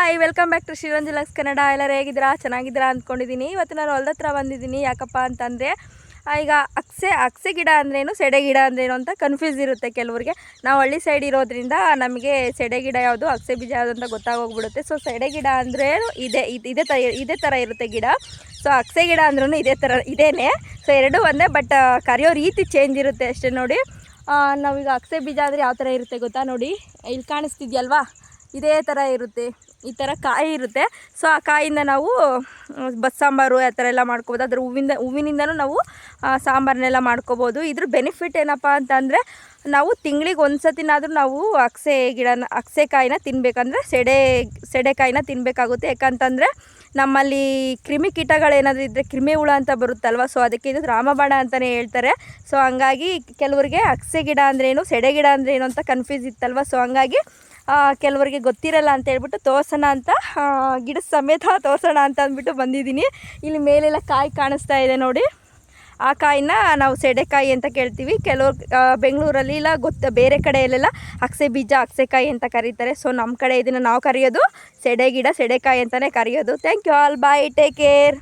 Hi welcome back to Sriranjulux Kannada. ಎಲ್ಲರೂ ಹೇಗಿದ್ದೀರಾ? ಚೆನ್ನಾಗಿದ್ದೀರಾ ಅಂದ್ಕೊಂಡಿದ್ದೀನಿ. ಇವತ್ತು ನಾನು ಹೊಲ್ದ ಹತ್ರ ಬಂದಿದ್ದೀನಿ. ಯಾಕಪ್ಪ ಅಂತಂದರೆ ಈಗ ಅಕ್ಸೆ ಗಿಡ ಅಂದ್ರೇನು, ಸೆಡೆ ಗಿಡ ಅಂದ್ರೇನು ಅಂತ ಕನ್ಫ್ಯೂಸ್ ಇರುತ್ತೆ ಕೆಲವರಿಗೆ. ನಾವು ಹಳ್ಳಿ ಸೈಡ್ ಇರೋದ್ರಿಂದ ನಮಗೆ ಸೆಡೆ ಗಿಡ ಯಾವುದು, ಅಕ್ಸೆ ಬೀಜ ಯಾವುದು ಅಂತ ಗೊತ್ತಾಗೋಗ್ಬಿಡುತ್ತೆ. ಸೊ ಸೆಡೆ ಗಿಡ ಅಂದರೆ ಇದೇ ಥರ ಇರುತ್ತೆ ಗಿಡ. ಸೊ ಅಕ್ಸೆ ಗಿಡ ಅಂದ್ರೂ ಇದೇನೆ. ಸೊ ಎರಡೂ ಒಂದೇ, ಬಟ್ ಕರೆಯೋ ರೀತಿ ಚೇಂಜ್ ಇರುತ್ತೆ ಅಷ್ಟೇ. ನೋಡಿ, ನಾವೀಗ ಅಕ್ಸೆ ಬೀಜ ಅಂದರೆ ಯಾವ ಥರ ಇರುತ್ತೆ ಗೊತ್ತಾ? ನೋಡಿ, ಇಲ್ಲಿ ಕಾಣಿಸ್ತಿದ್ಯಲ್ವಾ, ಇದೇ ಥರ ಇರುತ್ತೆ. ಈ ಥರ ಕಾಯಿ ಇರುತ್ತೆ. ಸೊ ಆ ಕಾಯಿಂದ ನಾವು ಬಸ್ಸಾಂಬಾರು ಆ ಥರ ಎಲ್ಲ ಮಾಡ್ಕೋಬೋದು. ಅದ್ರ ಹೂವಿನಿಂದನೂ ನಾವು ಸಾಂಬಾರನ್ನೆಲ್ಲ ಮಾಡ್ಕೋಬೋದು. ಇದ್ರ ಬೆನಿಫಿಟ್ ಏನಪ್ಪ ಅಂತಂದರೆ, ನಾವು ತಿಂಗಳಿಗೆ ಒಂದು ಸತಿನಾದರೂ ನಾವು ಅಕ್ಸೆ ಕಾಯಿನ ತಿನ್ನಬೇಕಂದ್ರೆ ಸೆಡೆಕಾಯಿನ ತಿನ್ನಬೇಕಾಗುತ್ತೆ. ಯಾಕಂತಂದರೆ ನಮ್ಮಲ್ಲಿ ಕ್ರಿಮಿಕೀಟಗಳೇನಾದರೂ ಇದ್ದರೆ, ಕ್ರಿಮಿ ಹುಳ ಅಂತ ಬರುತ್ತಲ್ವ, ಸೊ ಅದಕ್ಕೆ ಇದು ರಾಮಬಾಣ ಅಂತಲೇ ಹೇಳ್ತಾರೆ. ಸೊ ಹಂಗಾಗಿ ಕೆಲವರಿಗೆ ಅಕ್ಸೆ ಗಿಡ ಅಂದ್ರೇನು, ಸೆಡೆ ಗಿಡ ಅಂದ್ರೇನು ಅಂತ ಕನ್ಫ್ಯೂಸ್ ಇತ್ತಲ್ವ. ಸೊ ಹಂಗಾಗಿ ಕೆಲವರಿಗೆ ಗೊತ್ತಿರಲ್ಲ ಅಂತ ಹೇಳ್ಬಿಟ್ಟು ತೋರ್ಸೋಣ ಅಂತ, ಗಿಡದ ಸಮೇತ ತೋರ್ಸೋಣ ಅಂತ ಅಂದ್ಬಿಟ್ಟು ಬಂದಿದ್ದೀನಿ. ಇಲ್ಲಿ ಮೇಲೆಲ್ಲ ಕಾಯಿ ಕಾಣಿಸ್ತಾ ಇದೆ ನೋಡಿ. ಆ ಕಾಯಿನ ನಾವು ಸೆಡೆಕಾಯಿ ಅಂತ ಕೇಳ್ತೀವಿ. ಕೆಲವ್ರು ಬೆಂಗಳೂರಲ್ಲಿ ಇಲ್ಲ ಬೇರೆ ಕಡೆಯಲ್ಲೆಲ್ಲ ಅಕ್ಸೆ ಬೀಜ, ಅಕ್ಸೆಕಾಯಿ ಅಂತ ಕರೀತಾರೆ. ಸೊ ನಮ್ಮ ಕಡೆ ಇದನ್ನು ನಾವು ಕರೆಯೋದು ಸೆಡೆಕಾಯಿ ಅಂತಲೇ ಕರೆಯೋದು. Thank you all, bye, take care.